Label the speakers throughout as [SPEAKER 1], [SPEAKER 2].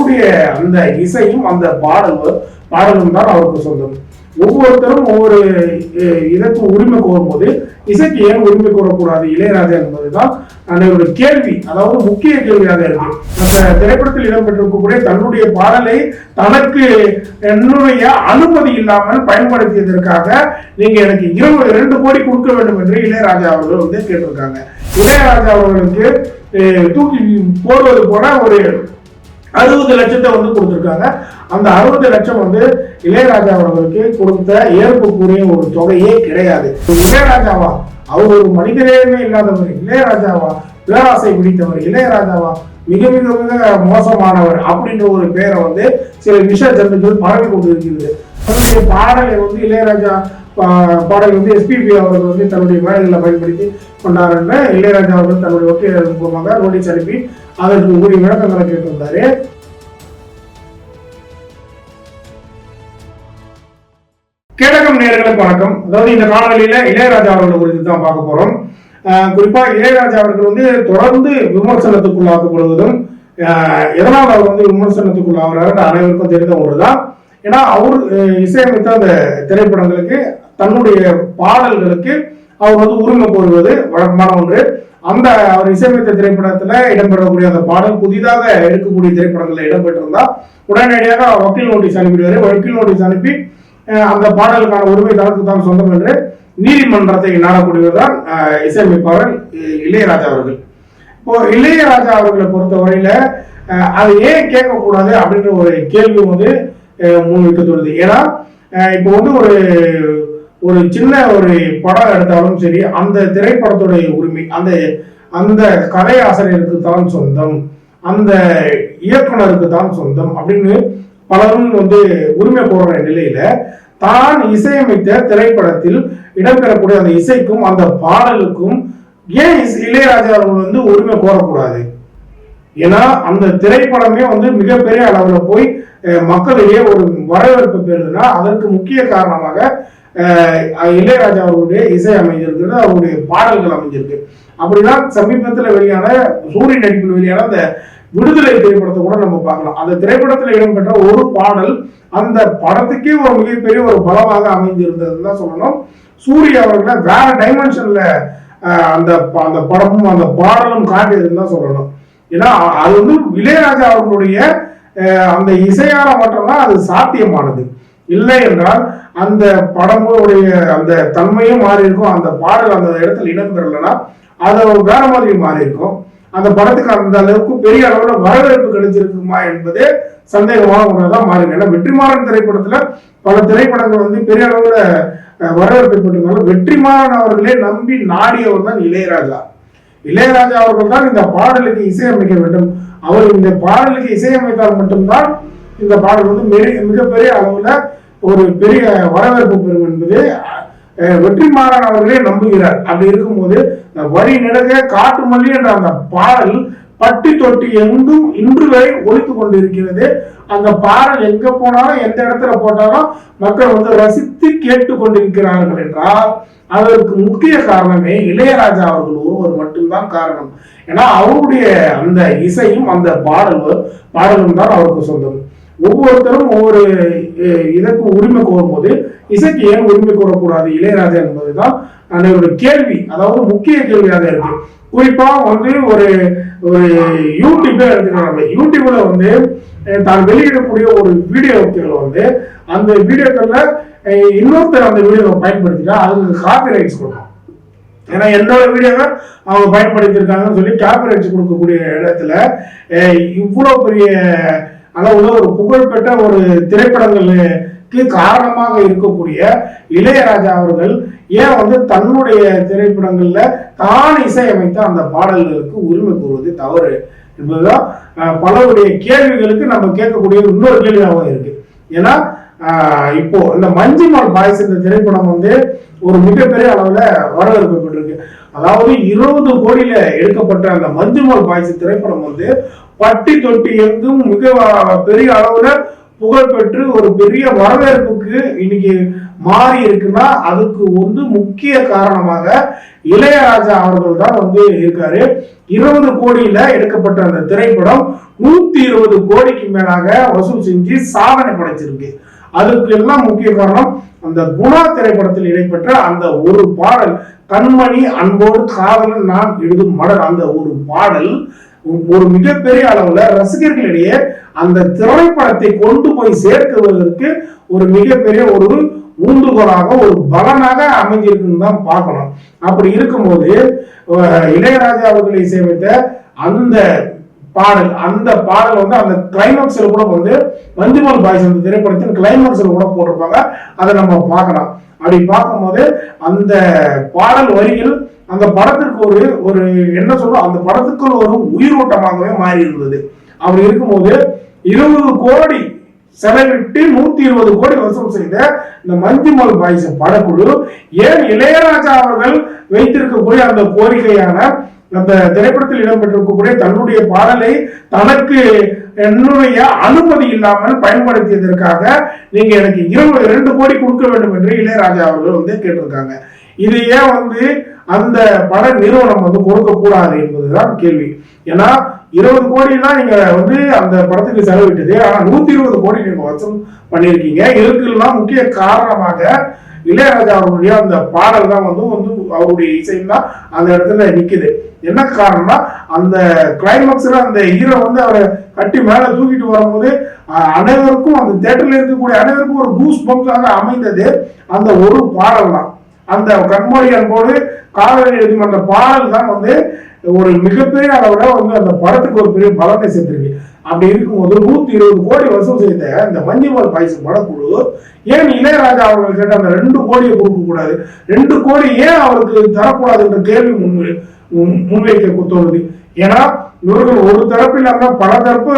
[SPEAKER 1] அவருடைய அந்த இசையும் அந்த பாடலும் தான் அவருக்கு சொந்தம். ஒவ்வொருத்தரும் ஒவ்வொரு இதற்கு உரிமை கோரும்போது இசைக்கு ஏன் உரிமை கோரக்கூடாது இளையராஜா என்பதுதான் அனைவருடைய கேள்வி. அதாவது முக்கிய கேள்வியாக இருக்கு. அந்த திரைப்படத்தில் இடம்பெற்றிருக்கக்கூடிய தன்னுடைய பாடலை தனக்கு என்னுடைய அனுமதி இல்லாமல் பயன்படுத்தியதற்காக நீங்க எனக்கு 2 கோடி கொடுக்க வேண்டும் என்று இளையராஜா அவர்கள் வந்து கேட்டிருக்காங்க. இளையராஜா அவர்களுக்கு தூக்கி போடுவது போல ஒரு 60 லட்சத்தை வந்து கொடுத்திருக்காங்க. அந்த 60 லட்சம் வந்து இளையராஜா அவர்களுக்கு கொடுத்த ஏற்புக்குரிய ஒரு தொகையே கிடையாது. இளையராஜாவா அவர் ஒரு மனிதரேமே இல்லாதவர், இளையராஜாவா பேராசை பிடித்தவர், இளையராஜாவா மிக மிக மிக மோசமானவர் அப்படின்ற ஒரு பெயரை வந்து சில விஷ ஜந்துக்கள் பரவி கொண்டு இருக்கிறது. தன்னுடைய பாடலை வந்து இளையராஜா பாடல் வந்து எஸ்பிபி அவர்கள் வந்து தன்னுடைய மேடைகளை பயன்படுத்தி கொண்டார் என்ற இளையராஜா அவர்கள் தன்னுடைய வக்கீலர் மூலமாக நோட்டீஸ் அனுப்பி அதற்கு உரிய விளக்கங்களை கேட்டிருந்தாரு. கேடகம் நேயர்களுக்கு வணக்கம். அதாவது இந்த காணொலியில இளையராஜா அவர்கள் குறித்து தான் பார்க்க போறோம். குறிப்பா இளையராஜா அவர்கள் வந்து தொடர்ந்து விமர்சனத்துக்குள்ளாக்கப்படுவதும் எதனால் அவர் வந்து விமர்சனத்துக்குள்ளாகிறார் அனைவருக்கும் தெரிந்த ஒன்றுதான். ஏன்னா அவர் இசையமைத்த அந்த திரைப்படங்களுக்கு தன்னுடைய பாடல்களுக்கு அவர் வந்து உரிமை கோருவது வழக்கமான ஒன்று. அந்த அவர் இசையமைத்த திரைப்படத்துல இடம்பெறக்கூடிய அந்த பாடல் புதிதாக எடுக்கக்கூடிய திரைப்படங்கள்ல இடம்பெற்றிருந்தா உடனடியாக வக்கீல் நோட்டீஸ் அனுப்பிடுவாரு. வக்கீல் நோட்டீஸ் அனுப்பி அந்த பாடலுக்கான உரிமை தனக்கு தான் சொந்தம் என்று நீதிமன்றத்தை நாடக்கூடியவர்தான் இசையமைப்பாளர் இளையராஜா அவர்கள். இப்போ இளையராஜா அவர்களை பொறுத்தவரையில அதை ஏன் கேட்கக்கூடாது அப்படின்ற ஒரு கேள்வி வந்து முன்வைக்க தோணுது. ஏன்னா இப்போ வந்து ஒரு சின்ன ஒரு படம் எடுத்தாலும் சரி, அந்த திரைப்படத்துடைய உரிமை அந்த கதையாசிரியருக்கு தான் சொந்தம், அந்த இயக்குனருக்கு தான் சொந்தம் அப்படின்னு பலரும் வந்து உரிமை கோர்ற நிலையில தான் இசையமைத்த திரைப்படத்தில் இடம்பெறக்கூடிய அந்த இசைக்கும் அந்த பாடலுக்கும் ஏன் இளையராஜா அவர்கள் வந்து உரிமை கோரக்கூடாது? ஏன்னா அந்த திரைப்படமே வந்து மிகப்பெரிய அளவுல போய் மக்களிடையே ஒரு வரவேற்பு பெறுதுன்னா அதற்கு முக்கிய காரணமாக இளையராஜா அவருடைய இசை அமைஞ்சிருக்கு, அவருடைய பாடல்கள் அமைஞ்சிருக்கு. அப்படிதான் சமீபத்தில் வெளியான சூரிய நடிப்பில் வெளியான அந்த விடுதலை திரைப்படத்தை கூட நம்ம பார்க்கலாம். அந்த திரைப்படத்தில் இடம்பெற்ற ஒரு பாடல் அந்த படத்துக்கே ஒரு மிகப்பெரிய ஒரு பலமாக அமைந்திருந்ததுன்னு தான் சொல்லணும். சூரிய அவர்களை வேற டைமென்ஷன்ல அந்த படமும் அந்த பாடலும் காட்டியதுன்னு தான் சொல்லணும். ஏன்னா அது வந்து இளையராஜா அவர்களுடைய அந்த இசையால மட்டும்தான் அது சாத்தியமானது. இல்லை என்றால் அந்த படமுடைய அந்த தன்மையும் மாறி இருக்கும், அந்த பாடல் அந்த இடத்துல இடம்பெறலைன்னா அது வேற மாதிரி மாறி இருக்கும். அந்த படத்துக்கு அந்த அளவுக்கு பெரிய அளவுல வரவேற்பு கிடைச்சிருக்குமா என்பதே சந்தேகமான ஒன்றாதான் மாறி. ஏன்னா வெற்றிமாறன் திரைப்படத்துல பல திரைப்படங்கள் வந்து பெரிய அளவுல வரவேற்பு பெற்றிருந்தாலும் வெற்றிமாறன் அவர்களே நம்பி நாடியவர் தான் இளையராஜா. இளையராஜா அவர்கள் தான் இந்த பாடலுக்கு இசையமைக்க வேண்டும், அவர் இந்த பாடலுக்கு இசையமைத்தால் மட்டும்தான் இந்த பாடல் வந்து மிகப்பெரிய அளவுல ஒரு பெரிய வரவேற்பு பெறும் என்பது வெற்றிமாறன் அவர்களே நம்புகிறார். அப்படி இருக்கும்போது வரி நெடுக காட்டு மல்லி என்ற அந்த பாடல் பட்டி தொட்டி எங்கும் இன்று வரை ஒலித்து கொண்டிருக்கிறது. அந்த பாடல் எங்க போனாலும் எந்த இடத்துல போட்டாலும் மக்கள் வந்து ரசித்து கேட்டு கொண்டிருக்கிறார்கள் என்றால் அதற்கு முக்கிய காரணமே இளையராஜா அவர்கள் ஒருவர் மட்டும்தான் காரணம். ஏன்னா அவருடைய அந்த இசையும் அந்த பாடலும் தான் அவருக்கு சொந்தம். ஒவ்வொருத்தரும் ஒவ்வொரு இதற்கு உரிமை கோரும்போது இசைக்கு ஏன் உரிமை கோரக்கூடாது இளையராஜா என்பதுதான் அனைவருடைய கேள்வி. அதாவது முக்கிய கேள்வியாக இருக்கு. குறிப்பா வந்து ஒரு யூடியூபே எடுத்துக்கிறாங்க. யூடியூப்ல வந்து தான் வெளியிடக்கூடிய ஒரு வீடியோக்கள் வந்து அந்த வீடியோக்கள்ல இன்னொருத்தர் அந்த வீடியோவை பயன்படுத்திட்டா அதுக்கு காப்பிரைட்ஸ் கொடுக்கும். ஏன்னா என்னோட வீடியோவை அவங்க பயன்படுத்தியிருக்காங்கன்னு சொல்லி காப்பிரைட்ஸ் கொடுக்கக்கூடிய இடத்துல இவ்வளவு பெரிய அளவுல ஒரு புகழ்பெற்ற ஒரு திரைப்படங்களுக்கு காரணமாக இருக்கக்கூடிய இளையராஜா அவர்கள் ஏன் வந்து தன்னுடைய திரைப்படங்கள்ல தான் இசையமைத்த அந்த பாடல்களுக்கு உரிமை கூறுவது தவறு என்பதுதான் பலருடைய கேள்விகளுக்கு நம்ம கேட்கக்கூடிய இன்னொரு கேள்வியாகவும் இருக்கு. ஏன்னா இப்போ இந்த மஞ்சுமால் பாய்ஸ் இந்த திரைப்படம் வந்து ஒரு மிகப்பெரிய அளவுல வரவேற்பு பெற்றிருக்கு. அதாவது 20 கோடியில எடுக்கப்பட்ட அந்த மஞ்சுமால் பாய்ஸ் திரைப்படம் வந்து பட்டி தொட்டி எங்கும் மிக பெரிய அளவுல புகழ்பெற்று ஒரு பெரிய வரவேற்புக்கு இன்னைக்கு மாறி இருக்குன்னா அதுக்கு முக்கிய காரணமாக இளையராஜா அவர்கள் தான் இருக்காரு. 20 கோடியில எடுக்கப்பட்ட அந்த திரைப்படம் 120 கோடிக்கு மேலாக வசூல் செஞ்சு சாதனை படைச்சிருக்கு. அதுக்கு எல்லாம் முக்கிய காரணம் அந்த குணா திரைப்படத்தில் இடைப்பெற்ற அந்த ஒரு பாடல், கண்மணி அன்போடு காதலன் நான் எழுதும் மடல். அந்த ஒரு பாடல் ஒரு மிகப்பெரிய அளவுல ரசிகர்களிடையே அந்த திரைப்படத்தை கொண்டு போய் சேர்க்குவதற்கு ஒரு மிகப்பெரிய ஒரு ஊந்துகோலாக ஒரு பலனாக அமைஞ்சிருக்குன்னு தான் பார்க்கணும். அப்படி இருக்கும்போது இளையராஜா அவர்களை இசையமைத்த அந்த பாடல் அந்த கிளைமாக்ஸ்ல கூட மஞ்சுமல் பாய்ஸ் அந்த திரைப்படத்தின் கிளைமாக்ஸ்ல கூட போட்டிருப்பாங்க. அதை நம்ம பார்க்கலாம். அப்படி பார்க்கும்போது அந்த பாடல் வரிகள் அந்த படத்திற்கு ஒரு என்ன சொல்றோம், அந்த படத்துக்கு ஒரு உயிரோட்டமாகவே மாறி இருந்தது. அப்படி இருக்கும்போது 20 கோடி செலவிட்டு 120 கோடி வசூல் செய்த இந்த மஞ்சுமல் பாய்ஸ் படக்குழு ஏன் இளையராஜா அவர்கள் வைத்திருக்கக்கூடிய அந்த கோரிக்கையான அந்த திரைப்படத்தில் இடம்பெற்றிருக்கக்கூடிய தன்னுடைய பாடலை தனக்கு என்னுடைய அனுமதி இல்லாமல் பயன்படுத்தியதற்காக நீங்க எனக்கு 2 கோடி கொடுக்க வேண்டும் என்று இளையராஜா அவர்கள் கேட்டிருக்காங்க. இது ஏன் அந்த பட நிறுவனம் கொடுக்க கூடாது என்பதுதான் கேள்வி. ஏன்னா 20 கோடி தான் நீங்க அந்த படத்துக்கு செலவிட்டது, ஆனா 120 கோடி நீங்க வசூல் பண்ணிருக்கீங்க. இதுக்கெல்லாம் முக்கிய காரணமாக இளையராஜா அவருடைய அந்த பாடல் தான் அவருடைய இசையும் தான் அந்த இடத்துல நிக்குது. என்ன காரணம்னா அந்த கிளைமாக்ஸ்ல அந்த ஹீரோ அவரை கட்டி மேல தூக்கிட்டு வரும்போது அனைவருக்கும் அந்த தியேட்டர்ல இருக்கக்கூடிய அனைவருக்கும் ஒரு கூஸ் பம்ப்ஸாக அமைந்தது அந்த ஒரு பாடல் தான். அந்த கண்மணி அன்போடு காதலன் எழுதும் அந்த பாடல் தான் ஒரு மிகப்பெரிய அளவுல அந்த படத்துக்கு ஒரு பெரிய பலனை சேர்த்திருக்கு. அப்படி இருக்கும்போது 120 கோடி வசூல் செய்த இந்த மஞ்சுமல் பாய்ஸ் படக்குழு ஏன் இளையராஜா அவர்கள் கேட்ட அந்த 2 கோடியை கொடுக்க கூடாது, 2 கோடி ஏன் அவருக்கு தரக்கூடாது என்ற கேள்வி முன்வைக்க தோணுது. ஏன்னா இவர்கள் ஒரு தரப்பு இல்லாம பல தரப்பு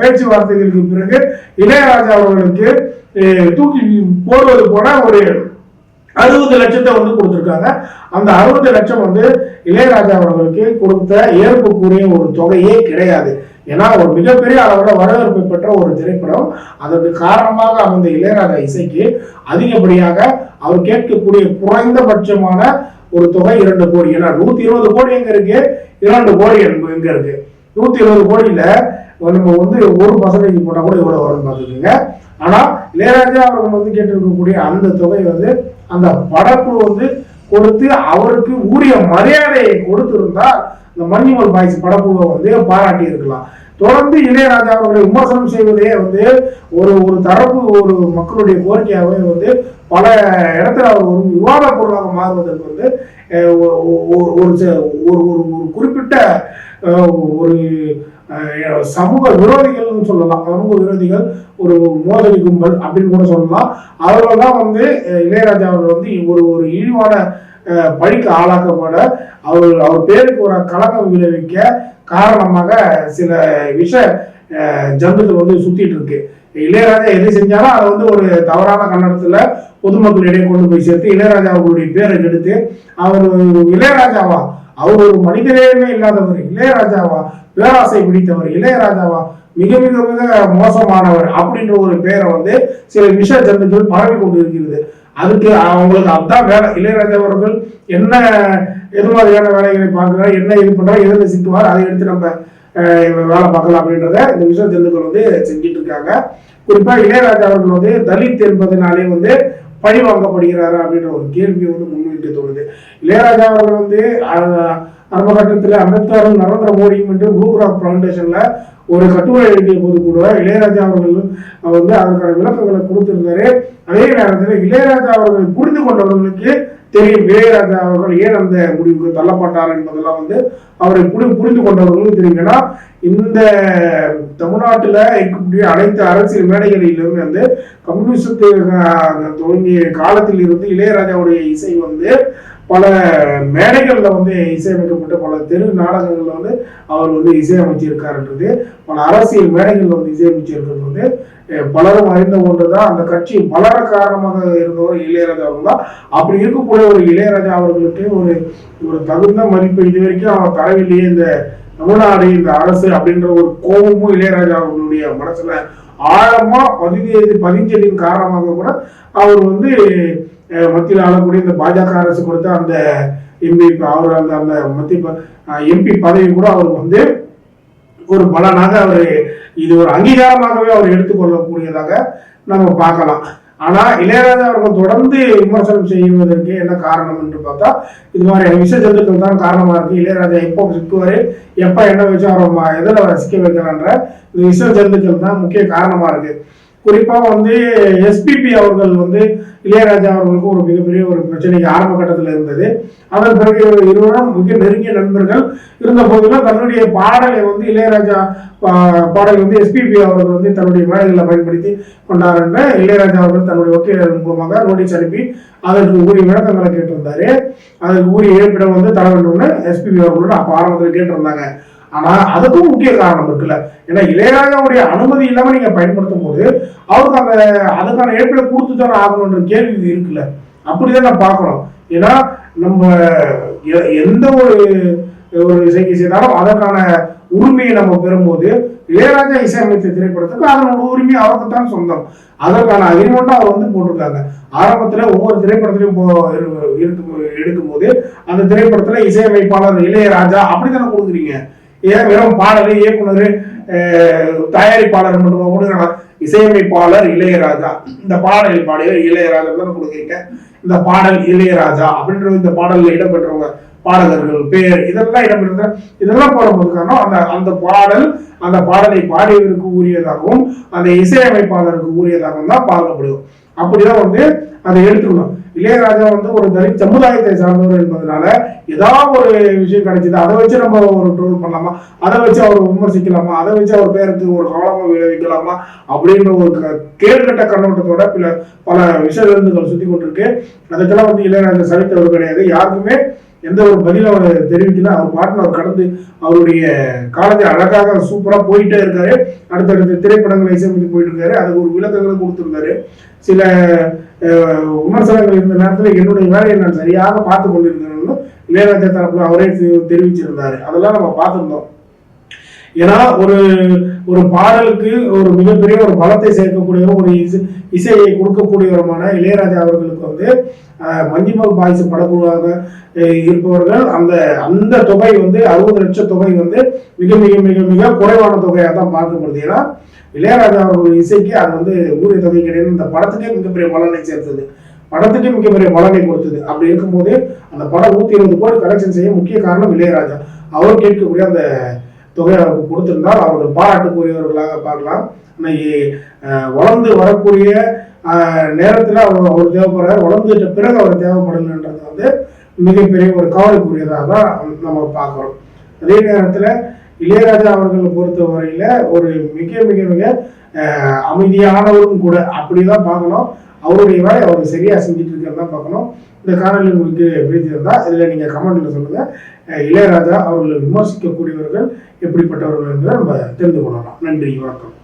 [SPEAKER 1] பேச்சுவார்த்தைகளுக்கு பிறகு இளையராஜா அவர்களுக்கு தூக்கி போடுவது போல ஒரு 60 லட்சத்தை கொடுத்திருக்காங்க. அந்த 60 லட்சம் இளையராஜா அவர்களுக்கு கொடுத்த ஏற்புக்குரிய ஒரு தொகையே கிடையாது. ஏன்னா ஒரு மிகப்பெரிய அளவுல வரவேற்பு பெற்ற ஒரு திரைப்படம், அதற்கு காரணமாக அமைந்த இளையராஜா இசைக்கு அதிகப்படியாக அவர் கேட்கக்கூடிய குறைந்தபட்சமான ஒரு தொகை 2 கோடி. ஏன்னா 120 கோடி எங்க இருக்கு, 2 கோடி எங்க இருக்கு. 120 கோடியில நம்ம 1% போட்டா கூட இவ்வளவு வரும்னு பார்த்துக்கோங்க. ஆனா இளையராஜா அவர்கள் கேட்டிருக்கக்கூடிய அந்த தொகை அந்த படக்குழு கொடுத்து அவருக்கு உரிய மரியாதையை கொடுத்திருந்தால் இந்த மஞ்சுமல் பாய்ஸ் படக்குழுவை பாராட்டி இருக்கலாம். தொடர்ந்து இளையராஜா அவர்களை விமர்சனம் செய்வதே ஒரு தரப்பு ஒரு மக்களுடைய கோரிக்கையாகவே பல இடத்துல அவர் ஒரு விவாத பொருளாக மாறுவதற்கு ஒரு குறிப்பிட்ட ஒரு சமூக விரோதிகள் சொல்லலாம், சமூக விரோதிகள் ஒரு மோதலி கும்பல் அப்படின்னு கூட சொல்லலாம். அவர்கள் தான் இளையராஜா அவர்கள் ஒரு இழிவான பழிக்கு ஆளாக்கப்பட அவர் பேருக்கு ஒரு களங்கம் விளைவிக்க காரணமாக சில விஷ ஜந்துக்கள் சுத்திட்டு இருக்கு. இளையராஜா எது செஞ்சாலும் அதை ஒரு தவறான கன்னடத்துல பொதுமக்களிடையே கொண்டு போய் சேர்த்து இளையராஜா அவர்களுடைய பேரை கெடுத்து அவர் இளையராஜாவா, அவர் ஒரு மனிதரேமே இல்லாதவர், இளையராஜாவா பேராசை பிடித்தவர், இளையராஜாவா மிக மிக மிக மோசமானவர் அப்படின்ற ஒரு பேரை சில விஷ ஜந்துக்கள் பரவி கொண்டு இருக்கிறது. அதுக்கு அவங்களுக்கு அதுதான் வேலை. இளையராஜா அவர்கள் என்ன எது மாதிரியான வேலைகளை பார்க்கிறார், என்ன இது பண்றாரு, எதில் சிக்குவார், அதை எடுத்து நம்ம வேலை பார்க்கலாம் அப்படின்றத இந்த விஷ ஜந்துக்கள் செஞ்சிட்டு இருக்காங்க. குறிப்பா இளையராஜா அவர்கள் தலித் என்பதனாலே பழி வாங்கப்படுகிறாரு அப்படின்ற ஒரு கேள்வி முன்வைக்க தோணுது. இளையராஜா அவர்கள் ஆரம்ப கட்டத்தில் அம்பேத்கரும் நரேந்திர மோடியும் ப்ளூ கிராப் ஃபவுண்டேஷன்ல ஒரு கட்டுரை எழுதிய போது கூட இளையராஜா அவர்கள் அதற்கான விளக்கங்களை கொடுத்திருந்தாரு. அதே நேரத்தில் இளையராஜா அவர்களை புரிந்து கொண்டவர்களுக்கு தெரியும் இளையராஜா அவர்கள் ஏன் அந்த முடிவுக்கு தள்ளப்பட்டார் என்பதெல்லாம் அவரை புரிந்து கொண்டவர்களுக்கு தெரியும். ஏன்னா இந்த தமிழ்நாட்டில் இருக்கக்கூடிய அனைத்து அரசியல் மேடைகளிலுமே கம்யூனிஸ்ட் தொடங்கிய காலத்தில் இருந்து இளையராஜாவுடைய இசை பல மேடைகள்ல இசையமைக்கப்பட்ட பல தெரு நாடகங்கள்ல அவர் இசையமைச்சிருக்காருன்றது, பல அரசியல் மேடைகள்ல இசையமைச்சிருக்கிறது பலரும் அறிந்த ஒன்றுதான். அந்த கட்சி வளர காரணமாக இருந்தவர் இளையராஜா அவர்கள் தான். அப்படி இருக்கக்கூடிய ஒரு இளையராஜா அவர்களுக்கு ஒரு தகுந்த மதிப்பு இது வரைக்கும் அவர் தரவில்லையே இந்த தமிழ்நாடு இந்த அரசு அப்படின்ற ஒரு கோபமும் இளையராஜா அவர்களுடைய மனசுல ஆழமா பதிஞ்சதின் காரணமாக கூட அவர் வந்து மத்தியில் ஆளக்கூடிய இந்த பாஜக அரசு கொடுத்த அந்த எம்பி அவர் அந்த அந்த மத்திய எம்பி பதவி கூட அவருக்கு வந்து ஒரு பலனாக அவர் இது ஒரு அங்கீகாரமாகவே அவர் எடுத்துக்கொள்ளக்கூடியதாக நம்ம பார்க்கலாம். ஆனா இளையராஜா அவர்கள் தொடர்ந்து விமர்சனம் செய்வதற்கு என்ன காரணம் என்று பார்த்தா இது மாதிரி விஷ ஜந்துக்கள் தான் காரணமா இருக்கு. இளையராஜா எப்போ சிக்குவாரு, எப்ப என்ன வச்சு அவர் எதில் சிக்க வைக்கலான்ற இந்த விஷ ஜந்துக்கள் தான் முக்கிய காரணமா இருக்கு. குறிப்பா வந்து எஸ்பிபி அவர்கள் வந்து இளையராஜா அவர்களுக்கு ஒரு மிகப்பெரிய ஒரு பிரச்சனைக்கு ஆரம்ப கட்டத்தில் இருந்தது. அதன் பிறகு இருவரும் மிக நெருங்கிய நண்பர்கள் இருந்த போதிலும் தன்னுடைய பாடலை வந்து இளையராஜா பாடல் வந்து எஸ்பிபி அவர்கள் வந்து தன்னுடைய மேடைகளில் பயன்படுத்தி கொண்டார் என்ற இளையராஜா அவர்கள் தன்னுடைய வக்கீலர் மூலமாக நோட்டீஸ் அனுப்பி அதற்கு உரிய விளக்கங்களை கேட்டிருந்தாரு. அதற்கு உரிய இழப்பிடம் வந்து தர வேண்டும்னு எஸ்பிபி அவர்களோட அப்ப ஆரம்பத்தில் கேட்டிருந்தாங்க. ஆனா அதுக்கும் முக்கிய காரணம் இருக்குல்ல. ஏன்னா இளையராஜாவுடைய அனுமதி இல்லாம நீங்க பயன்படுத்தும் போது அவருக்கு அந்த அதுக்கான இழப்பீடு கொடுத்து தானே ஆகணும்ன்ற கேள்வி இருக்குல்ல. அப்படிதான் நான் பார்க்கணும். ஏன்னா நம்ம எந்த ஒரு இசைக்கு செய்தாலும் அதற்கான உரிமையை நம்ம பெறும்போது இளையராஜா இசையமைத்த திரைப்படத்துக்கு அதனோட உரிமை அவருக்கு தான் சொந்தம். அதற்கான அக்ரிமெண்ட் அவர் வந்து போட்டிருக்காங்க. ஆரம்பத்துல ஒவ்வொரு திரைப்படத்திலையும் எடுக்கும் போது அந்த திரைப்படத்துல இசையமைப்பாளர் இளையராஜா அப்படித்தானே கொடுக்குறீங்க. ஏன் வெறும் பாடல் இயக்குனர் தயாரிப்பாளர் மட்டுமா கொடுக்குறாங்க? இசையமைப்பாளர் இளையராஜா, இந்த பாடல் பாடியவர் இளையராஜா தான் கொடுக்குறீங்க. இந்த பாடல் இளையராஜா அப்படின்றது இந்த பாடல்ல இடம்பெற்றவங்க பாடகர்கள் பேர் இதெல்லாம் இடம்பெற்ற இதெல்லாம் போடும்போது காரணம் அந்த பாடலை பாடியவருக்கு உரியதாகவும் அந்த இசையமைப்பாளருக்கு உரியதாகவும் தான் பார்க்கப்படுது. அப்படிதான் வந்து அதை எடுத்துக்கணும். இளையராஜா வந்து ஒரு தலித் சமுதாயத்தை சார்ந்தவர் என்பதனால ஏதாவது ஒரு விஷயம் கிடைச்சது அதை வச்சு நம்ம ஒரு ட்ரோல் பண்ணலாமா, அதை வச்சு அவர் விமர்சிக்கலாமா, அதை வச்சு அவர் பேருக்கு ஒரு கவனமா விளைவிக்கலாமா அப்படின்ற ஒரு கேள்விகட்ட கண்ணோட்டத்தோட பல விஷயங்கள் சுத்தி கொண்டிருக்கு. அதுக்கெல்லாம் வந்து இளையராஜா சலித்தவர் கிடையாது. யாருக்குமே எந்த ஒரு பதிலும் அவர் தெரிவிக்கல. அவர் பாட்டில் அவர் கடந்து அவருடைய காலத்தை அழகாக சூப்பரா போயிட்டே இருக்காரு. அடுத்தடுத்த திரைப்படங்களை இசையமைத்து போயிட்டு இருக்காரு. அதுக்கு ஒரு விளக்கங்களை கொடுத்திருந்தாரு. சில விமர்சனங்கள் இருந்த நேரத்தில் என்னுடைய வேலையை நான் சரியாக பார்த்து கொண்டிருக்கிறேன்னு இளையராஜா தரப்புல அவரே தெரிவிச்சிருந்தாரு. அதெல்லாம் நம்ம பார்த்திருந்தோம். ஏன்னா ஒரு பாடலுக்கு ஒரு மிகப்பெரிய ஒரு பலத்தை சேர்க்கக்கூடிய ஒரு இசையை கொடுக்கக்கூடியவருமான இளையராஜா அவர்களுக்கு வந்து மஞ்சுமல் பாய்ஸ் படக்குழுவாக இருப்பவர்கள் அந்த தொகை வந்து 60 லட்சம் தொகை வந்து மிக மிக மிக மிக குறைவான தொகையாக தான் பார்க்கப்படுது. ஏன்னா இளையராஜா அவர்கள் இசைக்கு அது வந்து ஊதிய தொகை கிடையாது. இந்த படத்துக்கே மிகப்பெரிய பலனை சேர்த்தது, படத்துக்கே மிகப்பெரிய பலனை கொடுத்தது. அப்படி இருக்கும்போது அந்த படம் 120 கோடி கலெக்ஷன் செய்ய முக்கிய காரணம் இளையராஜா. அவர் கேட்கக்கூடிய அந்த தொகை அவருக்கு கொடுத்திருந்தால் அவர்கள் பாராட்டுக்குரியவர்களாக பார்க்கலாம். வளர்ந்து வரக்கூடிய நேரத்தில் அவர் தேவைப்படுறார், வளர்ந்துட்ட பிறகு அவர் தேவைப்படலைன்றது வந்து மிகப்பெரிய ஒரு கவலைக்குரியதாக தான் நம்ம பார்க்கிறோம். அதே நேரத்தில் இளையராஜா அவர்களை பொறுத்தவரையில ஒரு மிக மிக மிக அமைதியானவரும் கூட அப்படிதான் பார்க்கணும். அவருடைய வேலை அவர் சரியா செஞ்சுட்டு இருக்கிறதா பார்க்கணும். இந்த காணொலி உங்களுக்கு பிடிச்சிருந்தா இதுல நீங்க கமெண்ட்ல சொல்லுங்க. இளையராஜா அவர்களை விமர்சிக்கக்கூடியவர்கள் எப்படிப்பட்டவர்கள் என்று நம்ம தெரிந்து கொள்ளலாம். நன்றி, வணக்கம்.